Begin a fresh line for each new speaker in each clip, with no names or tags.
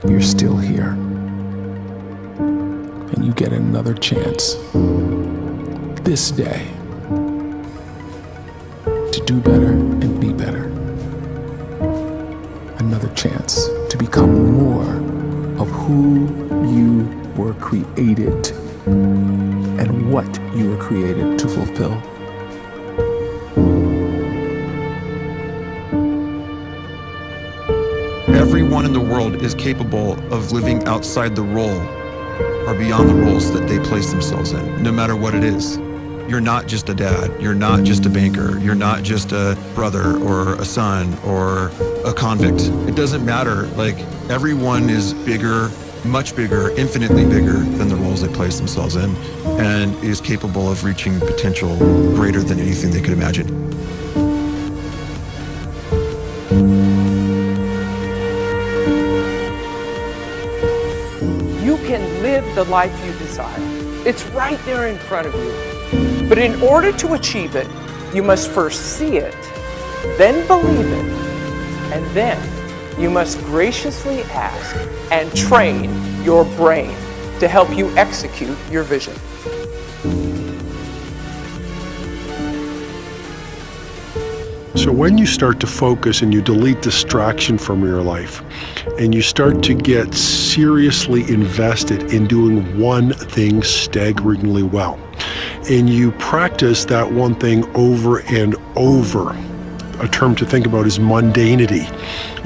you're still here. And you get another chance this day to do better and be better. Another chance to become more of who you were created and what you were created to fulfill.
Everyone in the world is capable of living outside the role or beyond the roles that they place themselves in, no matter what it is. You're not just a dad, you're not just a banker, you're not just a brother or a son or a convict. It doesn't matter. Like, everyone is bigger, much bigger, infinitely bigger than the roles they place themselves in, and is capable of reaching potential greater than anything they could imagine.
You can live the life you desire. It's right there in front of you. But in order to achieve it, you must first see it, then believe it, and then you must graciously ask and train your brain to help you execute your vision.
So when you start to focus and you delete distraction from your life, and you start to get seriously invested in doing one thing staggeringly well, and you practice that one thing over and over, a term to think about is mundanity.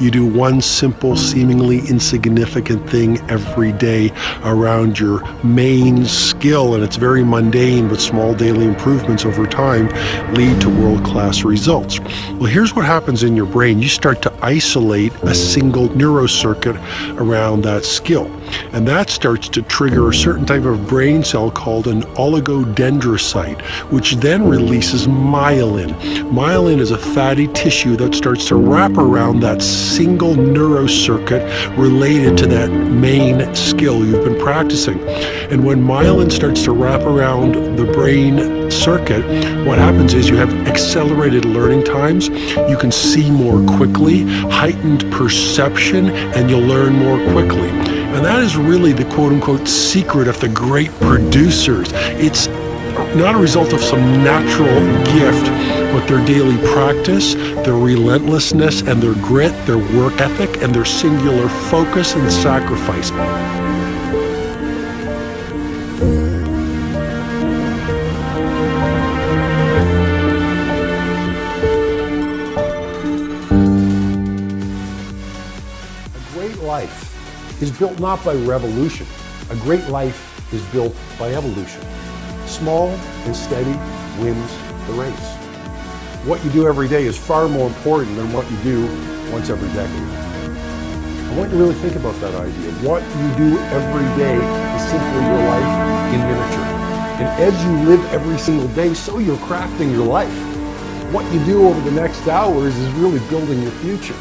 You do one simple, seemingly insignificant thing every day around your main skill, and it's very mundane, but small daily improvements over time lead to world-class results. Well, here's what happens in your brain. You start to isolate a single neurocircuit around that skill, and that starts to trigger a certain type of brain cell called an oligodendrocyte, which then releases myelin. Myelin is a fatty tissue that starts to wrap around that single neurocircuit related to that main skill you've been practicing. And when myelin starts to wrap around the brain circuit, what happens is you have accelerated learning times, you can see more quickly, heightened perception, and you'll learn more quickly. And that is really the quote-unquote secret of the great producers. It's not a result of some natural gift, but their daily practice, their relentlessness and their grit, their work ethic, and their singular focus and sacrifice. A great life is built not by revolution. A great life is built by evolution. Small and steady wins the race. What you do every day is far more important than what you do once every decade. I want you to really think about that idea. What you do every day is simply your life in miniature. And as you live every single day, so you're crafting your life. What you do over the next hours is really building your future.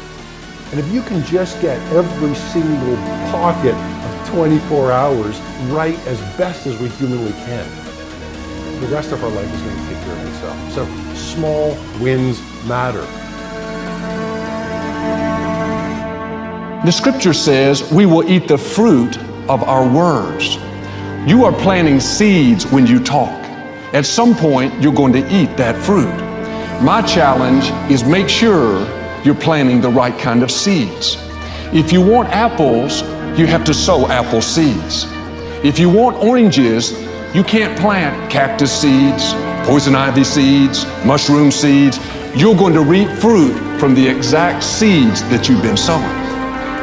And if you can just get every single pocket of 24 hours right as best as we humanly can, the rest of our life is going to take care of itself. So small wins matter.
The scripture says we will eat the fruit of our words. You are planting seeds when you talk. At some point, you're going to eat that fruit. My challenge is make sure you're planting the right kind of seeds. If you want apples, you have to sow apple seeds. If you want oranges, you can't plant cactus seeds, poison ivy seeds, mushroom seeds. You're going to reap fruit from the exact seeds that you've been sowing.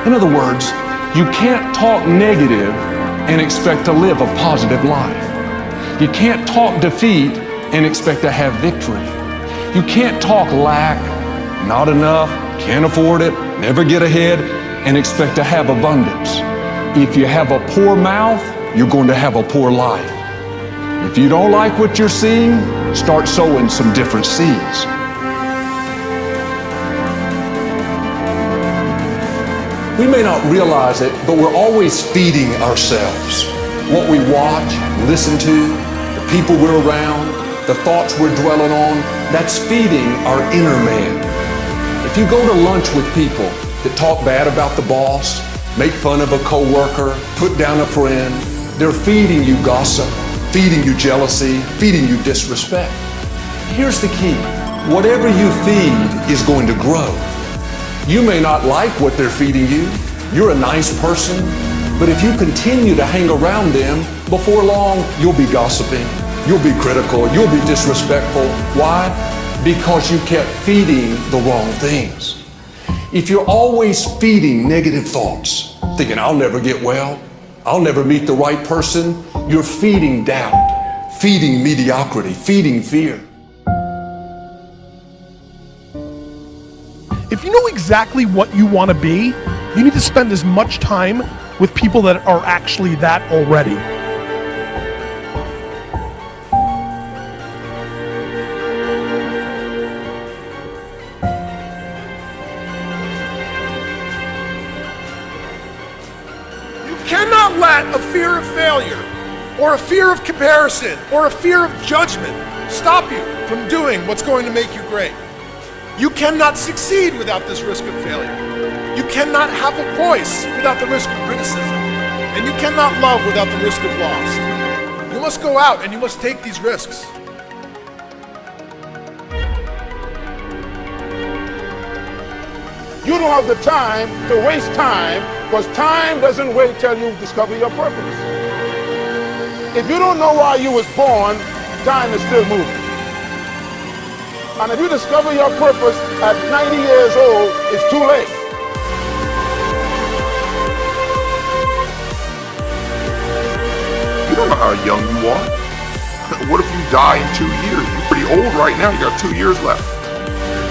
In other words, you can't talk negative and expect to live a positive life. You can't talk defeat and expect to have victory. You can't talk lack, not enough, can't afford it, never get ahead, and expect to have abundance. If you have a poor mouth, you're going to have a poor life. If you don't like what you're seeing, start sowing some different seeds. We may not realize it, but we're always feeding ourselves. What we watch, listen to, the people we're around, the thoughts we're dwelling on, that's feeding our inner man. If you go to lunch with people that talk bad about the boss, make fun of a coworker, put down a friend. They're feeding you gossip, feeding you jealousy, feeding you disrespect. Here's the key. Whatever you feed is going to grow. You may not like what they're feeding you. You're a nice person, but if you continue to hang around them, before long, you'll be gossiping, you'll be critical, you'll be disrespectful. Why? Because you kept feeding the wrong things. If you're always feeding negative thoughts, thinking, I'll never get well, I'll never meet the right person, you're feeding doubt, feeding mediocrity, feeding fear.
If you know exactly what you want to be, you need to spend as much time with people that are actually that already. You cannot let a fear of failure, or a fear of comparison, or a fear of judgment stop you from doing what's going to make you great. You cannot succeed without this risk of failure. You cannot have a voice without the risk of criticism. And you cannot love without the risk of loss. You must go out and you must take these risks.
You don't have the time to waste time, because time doesn't wait till you discover your purpose. If you don't know why you was born, time is still moving. And if you discover your purpose at 90 years old, it's too late.
You don't know how young you are. What if you die in 2 years? You're pretty old right now. You got 2 years left.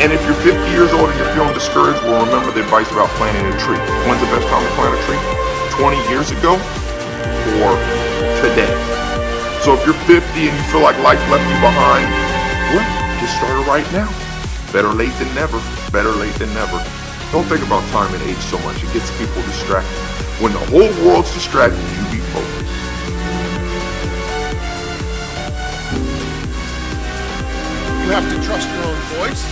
And if you're 50 years old and you're feeling discouraged, well, remember the advice about planting a tree. When's the best time to plant a tree? 20 years ago or today? So if you're 50 and you feel like life left you behind, well, get started right now. Better late than never. Better late than never. Don't think about time and age so much. It gets people distracted. When the whole world's distracted, you be focused.
You have to trust your own voice,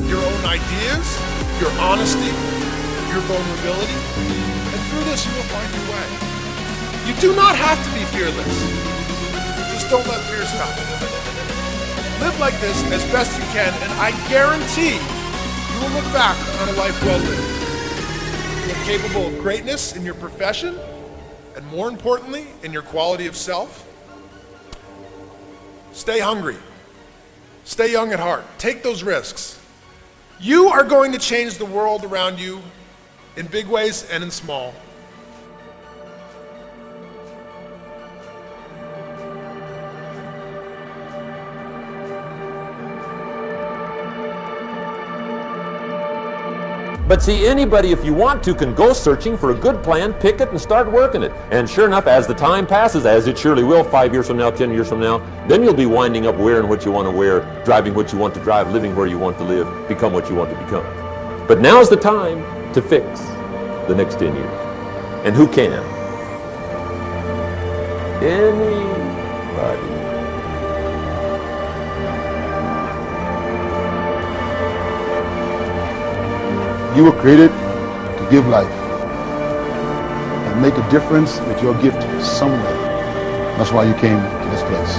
your own ideas, your honesty, your vulnerability, and through this you will find your way. You do not have to be fearless. Just don't let fear stop you. Live like this as best you can, and I guarantee you will look back on a life well lived. You're capable of greatness in your profession, and more importantly, in your quality of self. Stay hungry. Stay young at heart. Take those risks. You are going to change the world around you in big ways and in small.
But see, anybody, if you want to, can go searching for a good plan, pick it, and start working it. And sure enough, as the time passes, as it surely will, 5 years from now, 10 years from now, then you'll be winding up wearing what you want to wear, driving what you want to drive, living where you want to live, become what you want to become. But now's the time to fix the next 10 years. And who can? Anybody.
You were created to give life and make a difference with your gift somewhere. That's why you came to this place.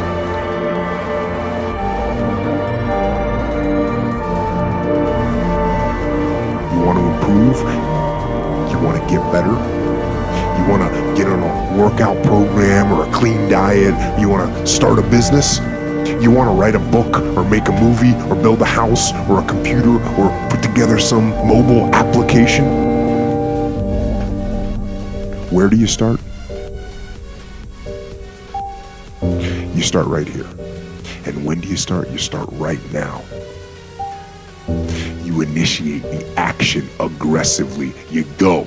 You want to improve? You want to get better? You want to get on a workout program or a clean diet? You want to start a business? You want to write a book or make a movie or build a house or a computer or put together some mobile application? Where do you start? You start right here. And when do you start? You start right now. You initiate the action aggressively. You go.